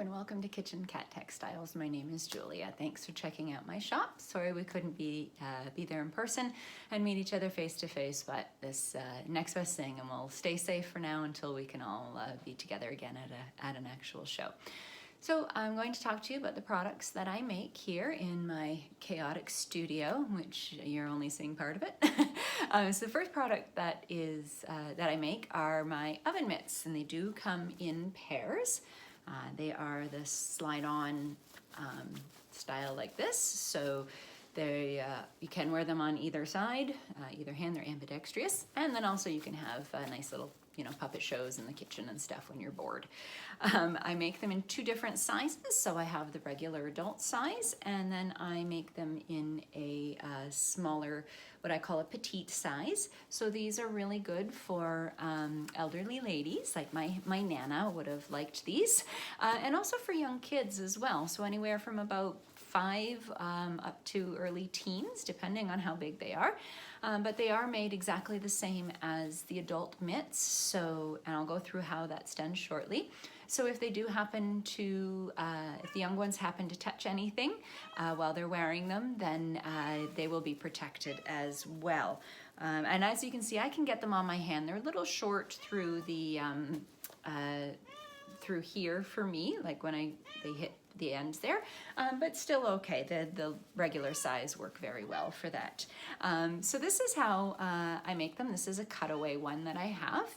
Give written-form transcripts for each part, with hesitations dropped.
and welcome to Cat Textiles. My name is Julia. Thanks for checking out my shop. Sorry we couldn't be there in person and meet each other face to face, but this next best thing, and we'll stay safe for now until we can all be together again at an actual show. So I'm going to talk to you about the products that I make here in my chaotic studio, which you're only seeing part of it. So the first product that I make are my oven mitts, and they do come in pairs. They are the slide-on style like this, so you can wear them on either side, either hand. They're ambidextrous, and then also you can have nice little puppet shows in the kitchen and stuff when you're bored. I make them in two different sizes, so I have the regular adult size, and then I make them in a smaller, what I call a petite size. So these are really good for elderly ladies, like my Nana would have liked these, and also for young kids as well. So anywhere from about 5 up to early teens, depending on how big they are. But they are made exactly the same as the adult mitts, so, and I'll go through how that's done shortly. So if they do happen to, if the young ones happen to touch anything while they're wearing them, then they will be protected as well. And as you can see, I can get them on my hand. They're a little short through the, through here for me, like when they hit the ends there, but still okay. The regular size work very well for that. So this is how I make them. This is a cutaway one that I have.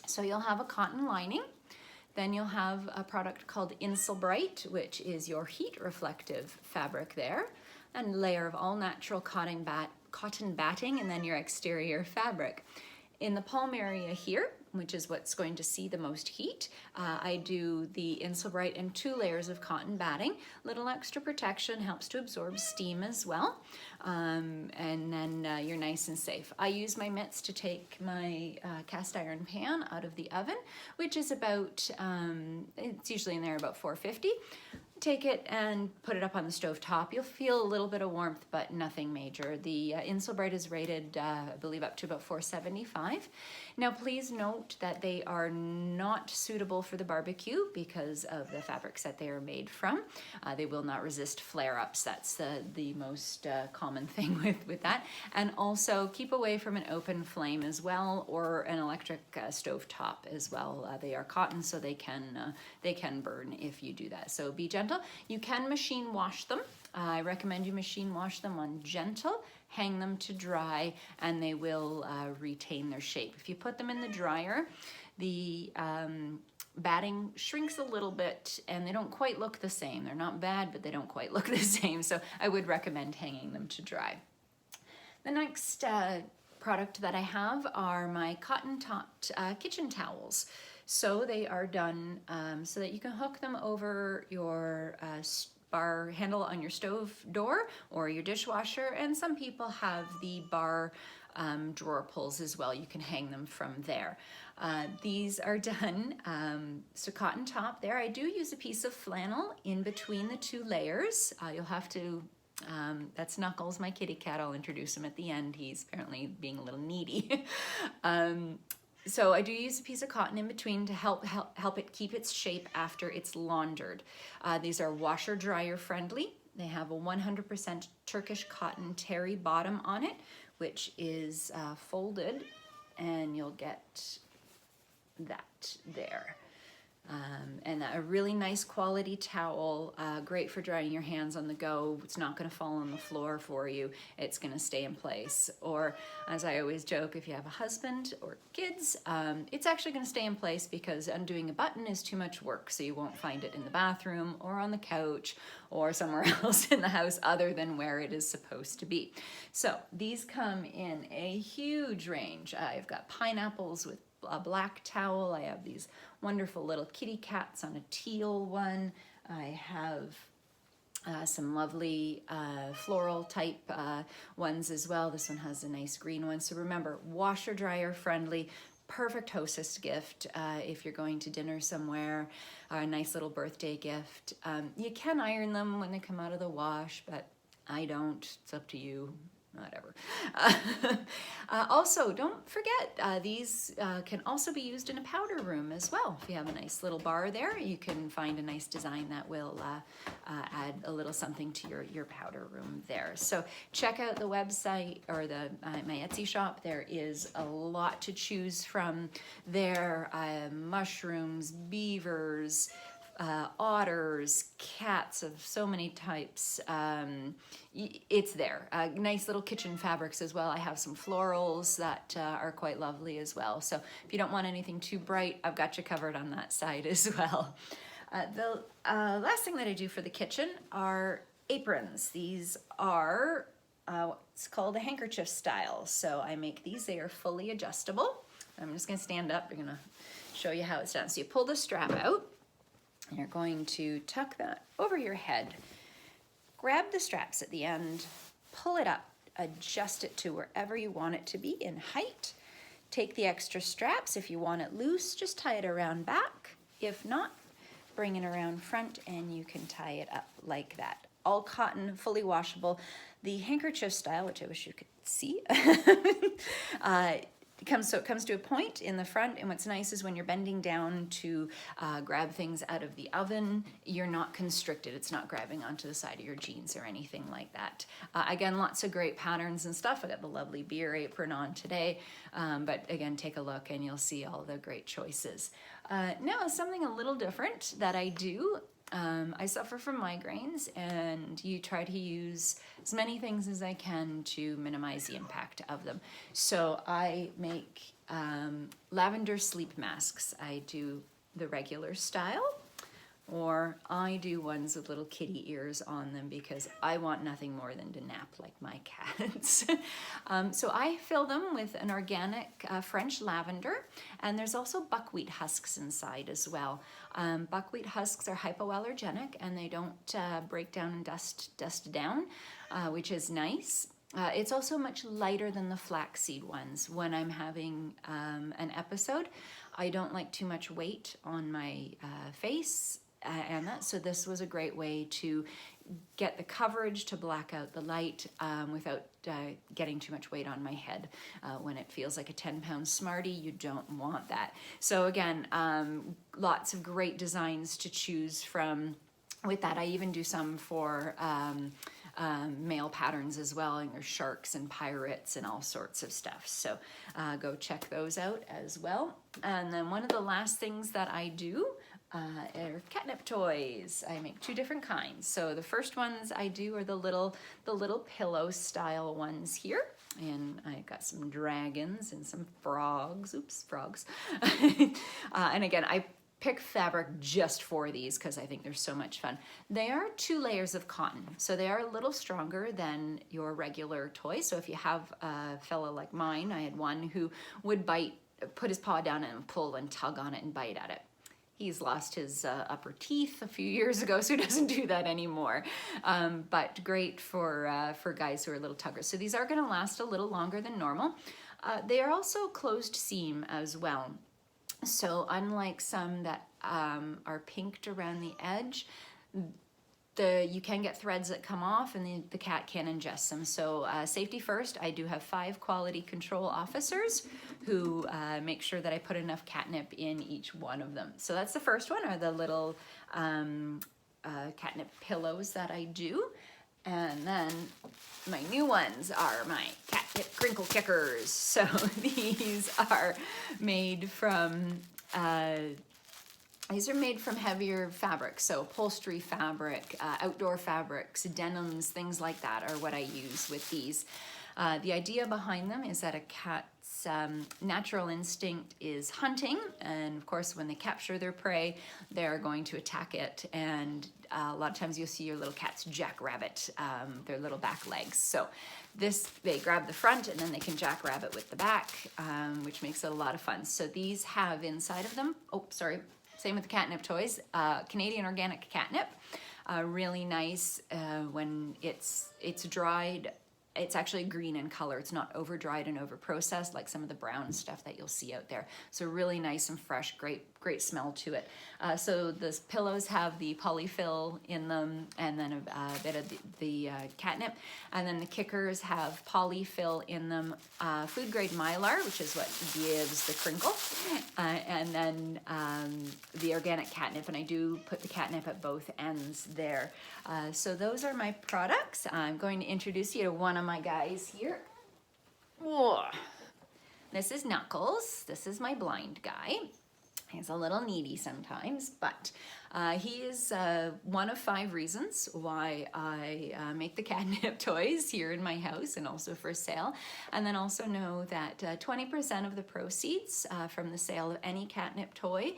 So you'll have a cotton lining. Then you'll have a product called Insulbright, which is your heat reflective fabric there, and a layer of all natural cotton batting, and then your exterior fabric. In the palm area here, which is what's going to see the most heat, I do the Insulbright and 2 layers of cotton batting. Little extra protection, helps to absorb steam as well, and then you're nice and safe. I use my mitts to take my cast iron pan out of the oven, which is about, it's usually in there about 450. Take it and put it up on the stove top. You'll feel a little bit of warmth, but nothing major. The Insulbright is rated, I believe, up to about 475. Now, please note that they are not suitable for the barbecue because of the fabrics that they are made from. They will not resist flare-ups. That's the most common thing with that. And also keep away from an open flame as well, or an electric stove top as well. They are cotton, so they can burn if you do that. So be gentle. You can machine wash them. I recommend you machine wash them on gentle, hang them to dry, and they will retain their shape. If you put them in the dryer, the batting shrinks a little bit and they don't quite look the same. They're not bad, but they don't quite look the same, so I would recommend hanging them to dry. The next product that I have are my cotton-topped kitchen towels. So they are done so that you can hook them over your bar handle on your stove door or your dishwasher, and some people have the bar drawer pulls as well. You can hang them from there. These are done, so cotton top there. I do use a piece of flannel in between the 2 layers. You'll have to, that's Knuckles, my kitty cat. I'll introduce him at the end. He's apparently being a little needy. So I do use a piece of cotton in between to help it keep its shape after it's laundered. These are washer dryer friendly. They have a 100% Turkish cotton terry bottom on it, which is folded, and you'll get that there. And a really nice quality towel, great for drying your hands on the go. It's not going to fall on the floor for you. It's going to stay in place. Or, as I always joke, if you have a husband or kids, it's actually going to stay in place because undoing a button is too much work, so you won't find it in the bathroom or on the couch or somewhere else in the house other than where it is supposed to be. So these come in a huge range. I've got pineapples with a black towel. I have these wonderful little kitty cats on a teal one. I have some lovely floral type ones as well. This one has a nice green one. So remember, washer dryer friendly, perfect hostess gift if you're going to dinner somewhere, a nice little birthday gift. You can iron them when they come out of the wash, but I don't. It's up to you. whatever. Also, don't forget, these can also be used in a powder room as well. If you have a nice little bar there, you can find a nice design that will add a little something to your powder room there. So check out the website or my Etsy shop. There is a lot to choose from there. Mushrooms, beavers, otters, cats of so many types. It's there. Nice little kitchen fabrics as well. I have some florals that are quite lovely as well. So if you don't want anything too bright, I've got you covered on that side as well. The last thing that I do for the kitchen are aprons. These are it's called a handkerchief style. So I make these. They are fully adjustable. I'm just going to stand up. I'm going to show you how it's done. So you pull the strap out. And you're going to tuck that over your head, grab the straps at the end, pull it up, adjust it to wherever you want it to be in height. Take the extra straps. If you want it loose, just tie it around back. If not, bring it around front and you can tie it up like that. All cotton, fully washable. The handkerchief style, which I wish you could see, it comes to a point in the front, and what's nice is when you're bending down to grab things out of the oven, you're not constricted. It's not grabbing onto the side of your jeans or anything like that. Again, lots of great patterns and stuff. I got the lovely beer apron on today, but again, take a look and you'll see all the great choices. Now, something a little different that I do. I suffer from migraines, and you try to use as many things as I can to minimize the impact of them. So I make lavender sleep masks. I do the regular style, or I do ones with little kitty ears on them because I want nothing more than to nap like my cats. So I fill them with an organic French lavender, and there's also buckwheat husks inside as well. Buckwheat husks are hypoallergenic, and they don't break down and dust down, which is nice. It's also much lighter than the flaxseed ones. When I'm having an episode, I don't like too much weight on my face, and so this was a great way to get the coverage to black out the light without getting too much weight on my head. When it feels like a 10-pound Smartie, you don't want that. So again, lots of great designs to choose from with that. I even do some for male patterns as well, and there's sharks and pirates and all sorts of stuff. So go check those out as well. And then one of the last things that I do are catnip toys. I make two different kinds. So the first ones I do are the little pillow style ones here. And I got some dragons and some frogs. Oops, frogs. And again, I pick fabric just for these because I think they're so much fun. They are 2 layers of cotton, so they are a little stronger than your regular toy. So if you have a fella like mine, I had one who would put his paw down and pull and tug on it and bite at it. He's lost his upper teeth a few years ago, so he doesn't do that anymore. But great for guys who are little tuggers. So these are going to last a little longer than normal. They are also closed seam as well. So unlike some that are pinked around the edge, you can get threads that come off, and the cat can ingest them. So safety first, I do have 5 quality control officers who make sure that I put enough catnip in each one of them. So that's the first one, are the little catnip pillows that I do. And then my new ones are my catnip crinkle kickers. So these are made from heavier fabrics, so upholstery fabric, outdoor fabrics, denims, things like that are what I use with these. The idea behind them is that a cat's natural instinct is hunting, and of course when they capture their prey, they're going to attack it, and a lot of times you'll see your little cat's jackrabbit their little back legs. So they grab the front and then they can jackrabbit with the back, which makes it a lot of fun. So these have inside of them, same with the catnip toys, Canadian organic catnip, really nice when it's dried. It's actually green in color. It's not over dried and over processed like some of the brown stuff that you'll see out there. So really nice and fresh, great great smell to it. So the pillows have the polyfill in them, and then a bit of the catnip, and then the kickers have polyfill in them, food grade mylar, which is what gives the crinkle, and then the organic catnip, and I do put the catnip at both ends there. So those are my products. I'm going to introduce you to one of my guys here. Whoa. This is Knuckles. This is my blind guy. He's a little needy sometimes, but he is one of 5 reasons why I make the catnip toys here in my house and also for sale. And then also know that 20% of the proceeds from the sale of any catnip toy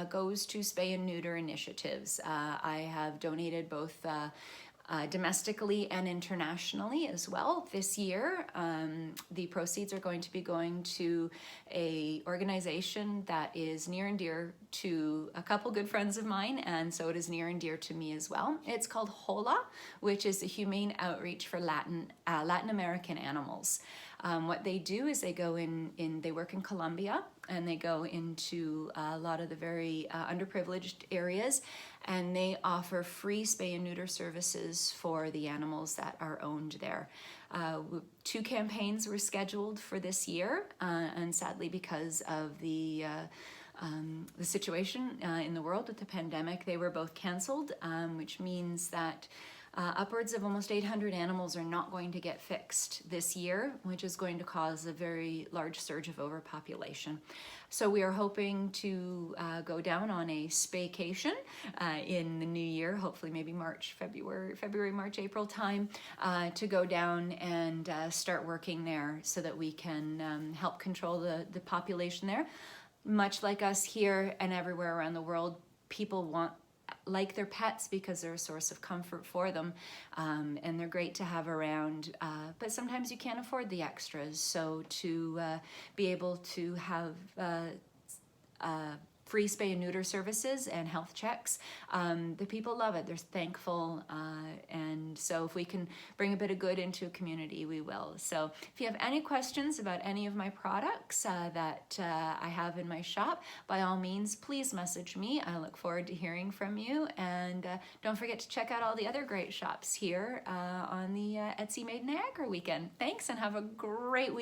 goes to spay and neuter initiatives. I have donated both domestically and internationally as well. This year, the proceeds are going to be going to a organization that is near and dear to a couple good friends of mine, and so it is near and dear to me as well. It's called HOLA, which is the Humane Outreach for Latin American Animals. What they do is they go they work in Colombia, and they go into a lot of the very underprivileged areas, and they offer free spay and neuter services for the animals that are owned there. 2 campaigns were scheduled for this year, and sadly, because of the situation in the world with the pandemic, they were both canceled, which means that upwards of almost 800 animals are not going to get fixed this year, which is going to cause a very large surge of overpopulation. So we are hoping to go down on a spaycation in the new year, hopefully maybe February, March, April time, to go down and start working there so that we can help control the population there. Much like us here and everywhere around the world, people like their pets because they're a source of comfort for them, and they're great to have around, but sometimes you can't afford the extras. So to be able to have free spay and neuter services and health checks, the people love it. They're thankful, and so if we can bring a bit of good into a community, we will. So if you have any questions about any of my products that I have in my shop, by all means, please message me. I look forward to hearing from you, and don't forget to check out all the other great shops here on the Etsy Made Niagara weekend. Thanks, and have a great week.